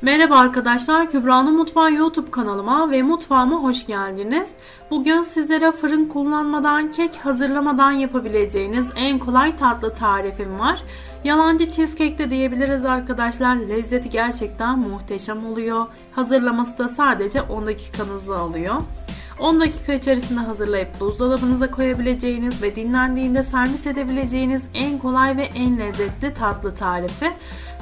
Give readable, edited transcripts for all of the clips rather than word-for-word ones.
Merhaba arkadaşlar, Kübra'nın Mutfağı YouTube kanalıma ve mutfağıma hoş geldiniz. Bugün sizlere fırın kullanmadan, kek hazırlamadan yapabileceğiniz en kolay tatlı tarifim var. Yalancı cheesecake de diyebiliriz arkadaşlar. Lezzeti gerçekten muhteşem oluyor. Hazırlaması da sadece 10 dakikanızı alıyor. 10 dakika içerisinde hazırlayıp buzdolabınıza koyabileceğiniz ve dinlendiğinde servis edebileceğiniz en kolay ve en lezzetli tatlı tarifi.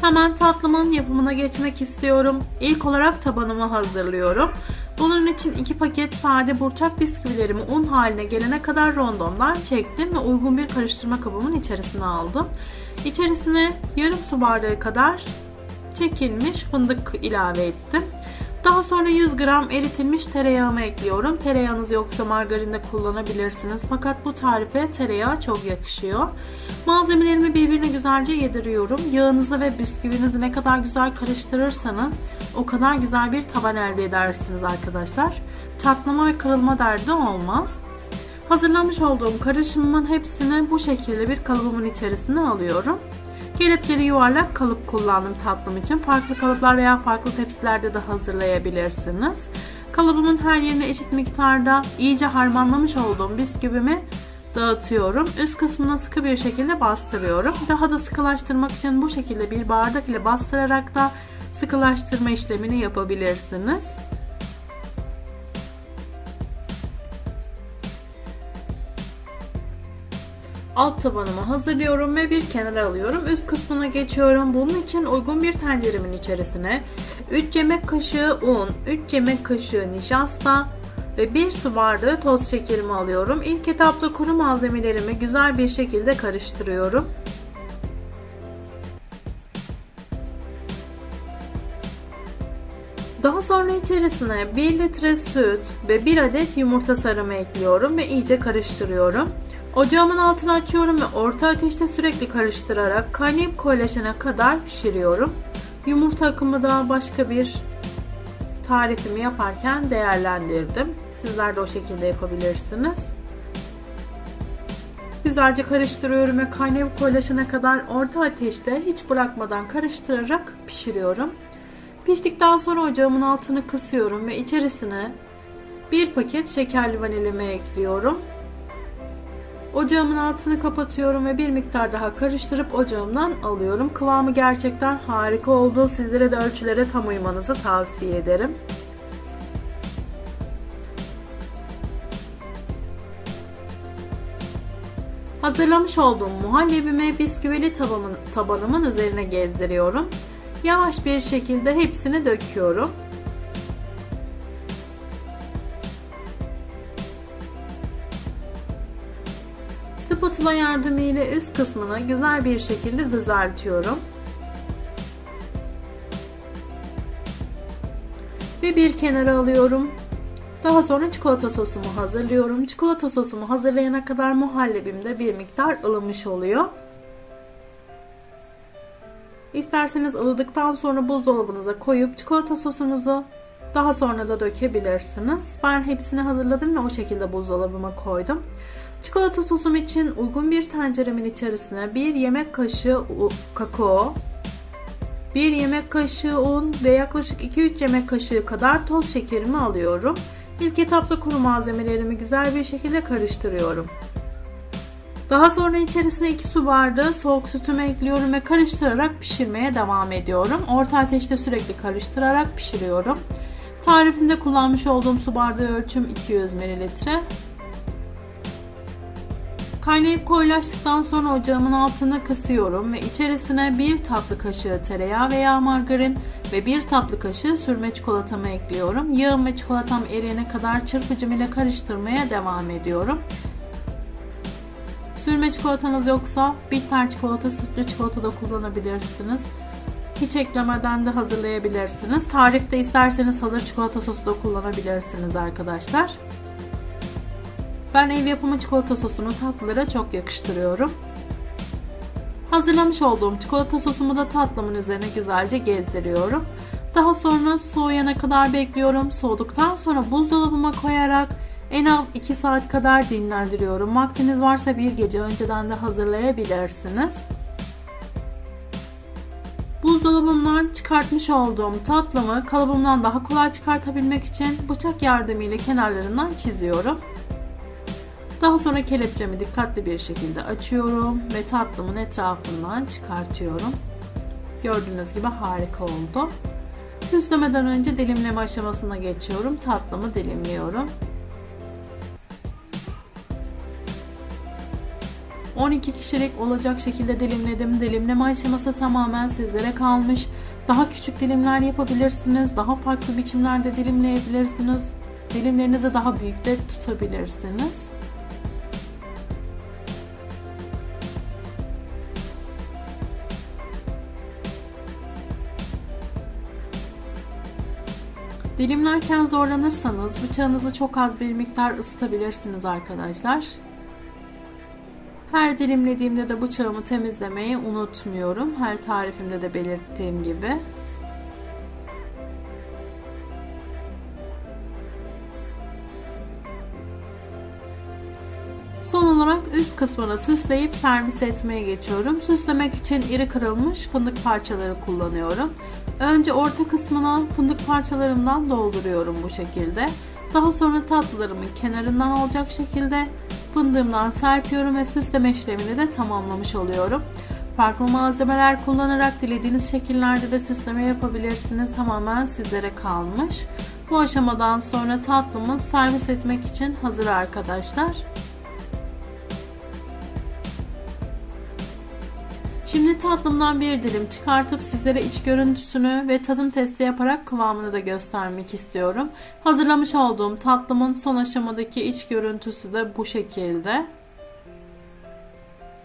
Hemen tatlımın yapımına geçmek istiyorum. İlk olarak tabanımı hazırlıyorum. Bunun için 2 paket sade burçak bisküvilerimi un haline gelene kadar rondomdan çektim ve uygun bir karıştırma kabımın içerisine aldım. İçerisine yarım su bardağı kadar çekilmiş fındık ilave ettim. Daha sonra 100 gram eritilmiş tereyağımı ekliyorum. Tereyağınız yoksa margarin de kullanabilirsiniz. Fakat bu tarife tereyağı çok yakışıyor. Malzemelerimi birbirine güzelce yediriyorum. Yağınızı ve bisküvinizi ne kadar güzel karıştırırsanız o kadar güzel bir taban elde edersiniz arkadaşlar. Çatlama ve kırılma derdi olmaz. Hazırlamış olduğum karışımımın hepsini bu şekilde bir kalıbımın içerisine alıyorum. Kelepçeli yuvarlak kalıp kullandım tatlım için. Farklı kalıplar veya farklı tepsilerde de hazırlayabilirsiniz. Kalıbımın her yerine eşit miktarda iyice harmanlamış olduğum bisküvimi dağıtıyorum. Üst kısmına sıkı bir şekilde bastırıyorum. Daha da sıkılaştırmak için bu şekilde bir bardak ile bastırarak da sıkılaştırma işlemini yapabilirsiniz. Alt tabanımı hazırlıyorum ve bir kenara alıyorum. Üst kısmına geçiyorum. Bunun için uygun bir tenceremin içerisine 3 yemek kaşığı un, 3 yemek kaşığı nişasta ve 1 su bardağı toz şekerimi alıyorum. İlk etapta kuru malzemelerimi güzel bir şekilde karıştırıyorum. Daha sonra içerisine 1 litre süt ve 1 adet yumurta sarımı ekliyorum ve iyice karıştırıyorum. Ocağımın altını açıyorum ve orta ateşte sürekli karıştırarak kaynayıp koyulaşana kadar pişiriyorum. Yumurta akımı da başka bir tarifimi yaparken değerlendirdim. Sizler de o şekilde yapabilirsiniz. Güzelce karıştırıyorum ve kaynayıp koyulaşana kadar orta ateşte hiç bırakmadan karıştırarak pişiriyorum. Piştikten sonra ocağımın altını kısıyorum ve içerisine 1 paket şekerli vanilimi ekliyorum. Ocağımın altını kapatıyorum ve bir miktar daha karıştırıp ocağımdan alıyorum. Kıvamı gerçekten harika oldu. Sizlere de ölçülere tam uymanızı tavsiye ederim. Hazırlamış olduğum muhallebimi bisküvili tabanımın üzerine gezdiriyorum. Yavaş bir şekilde hepsini döküyorum. Spatula yardımıyla üst kısmını güzel bir şekilde düzeltiyorum. Ve bir kenara alıyorum. Daha sonra çikolata sosumu hazırlıyorum. Çikolata sosumu hazırlayana kadar muhallebim de bir miktar ılımış oluyor. İsterseniz ılıdıktan sonra buzdolabınıza koyup çikolata sosunuzu daha sonra da dökebilirsiniz. Ben hepsini hazırladım ve o şekilde buzdolabıma koydum. Çikolata sosum için uygun bir tenceremin içerisine 1 yemek kaşığı kakao, 1 yemek kaşığı un ve yaklaşık 2-3 yemek kaşığı kadar toz şekerimi alıyorum. İlk etapta kuru malzemelerimi güzel bir şekilde karıştırıyorum. Daha sonra içerisine 2 su bardağı soğuk sütümü ekliyorum ve karıştırarak pişirmeye devam ediyorum. Orta ateşte sürekli karıştırarak pişiriyorum. Tarifimde kullanmış olduğum su bardağı ölçüm 200 ml. Kaynayıp koyulaştıktan sonra ocağımın altını kısıyorum ve içerisine 1 tatlı kaşığı tereyağı veya margarin ve 1 tatlı kaşığı sürme çikolatamı ekliyorum. Yağım ve çikolatam eriyene kadar çırpıcım ile karıştırmaya devam ediyorum. Sürme çikolatanız yoksa bitter çikolata, sütlü çikolata da kullanabilirsiniz. Hiç eklemeden de hazırlayabilirsiniz. Tarifte isterseniz hazır çikolata sosu da kullanabilirsiniz arkadaşlar. Ben ev yapımı çikolata sosunu tatlılara çok yakıştırıyorum. Hazırlamış olduğum çikolata sosumu da tatlımın üzerine güzelce gezdiriyorum. Daha sonra soğuyana kadar bekliyorum. Soğuduktan sonra buzdolabıma koyarak en az 2 saat kadar dinlendiriyorum. Vaktiniz varsa bir gece önceden de hazırlayabilirsiniz. Buzdolabımdan çıkartmış olduğum tatlımı kalıbımdan daha kolay çıkartabilmek için bıçak yardımıyla kenarlarından çiziyorum. Daha sonra kelepçemi dikkatli bir şekilde açıyorum ve tatlımın etrafından çıkartıyorum. Gördüğünüz gibi harika oldu. Süslemeden önce dilimleme aşamasına geçiyorum. Tatlımı dilimliyorum. 12 kişilik olacak şekilde dilimledim. Dilimleme aşaması tamamen sizlere kalmış. Daha küçük dilimler yapabilirsiniz. Daha farklı biçimlerde dilimleyebilirsiniz. Dilimlerinizi daha büyük de tutabilirsiniz. Dilimlerken zorlanırsanız bıçağınızı çok az bir miktar ısıtabilirsiniz arkadaşlar. Her dilimlediğimde de bıçağımı temizlemeyi unutmuyorum. Her tarifimde de belirttiğim gibi. Son olarak üst kısmını süsleyip servis etmeye geçiyorum. Süslemek için iri kırılmış fındık parçaları kullanıyorum. Önce orta kısmına fındık parçalarımdan dolduruyorum bu şekilde. Daha sonra tatlılarımın kenarından olacak şekilde fındığımdan serpiyorum ve süsleme işlemini de tamamlamış oluyorum. Farklı malzemeler kullanarak dilediğiniz şekillerde de süsleme yapabilirsiniz. Tamamen sizlere kalmış. Bu aşamadan sonra tatlımı servis etmek için hazır arkadaşlar. Şimdi tatlımdan bir dilim çıkartıp sizlere iç görüntüsünü ve tadım testi yaparak kıvamını da göstermek istiyorum. Hazırlamış olduğum tatlımın son aşamadaki iç görüntüsü de bu şekilde.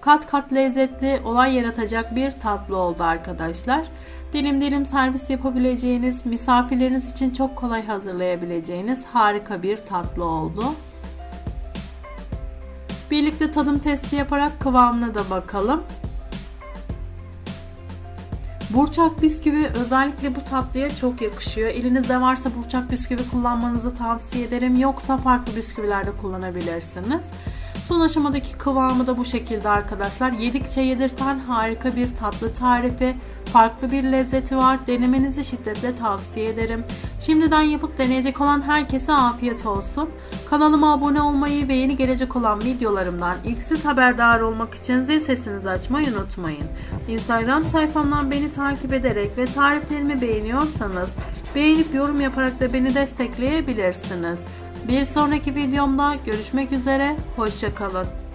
Kat kat lezzetli, olay yaratacak bir tatlı oldu arkadaşlar. Dilim dilim servis yapabileceğiniz, misafirleriniz için çok kolay hazırlayabileceğiniz harika bir tatlı oldu. Birlikte tadım testi yaparak kıvamına da bakalım. Burçak bisküvi özellikle bu tatlıya çok yakışıyor. Elinizde varsa burçak bisküvi kullanmanızı tavsiye ederim. Yoksa farklı bisküviler de kullanabilirsiniz. Son aşamadaki kıvamı da bu şekilde arkadaşlar. Yedikçe yedirten harika bir tatlı tarifi. Farklı bir lezzeti var. Denemenizi şiddetle tavsiye ederim. Şimdiden yapıp deneyecek olan herkese afiyet olsun. Kanalıma abone olmayı ve yeni gelecek olan videolarımdan ilk siz haberdar olmak için zil sesinizi açmayı unutmayın. Instagram sayfamdan beni takip ederek ve tariflerimi beğeniyorsanız beğenip yorum yaparak da beni destekleyebilirsiniz. Bir sonraki videomda görüşmek üzere, hoşça kalın.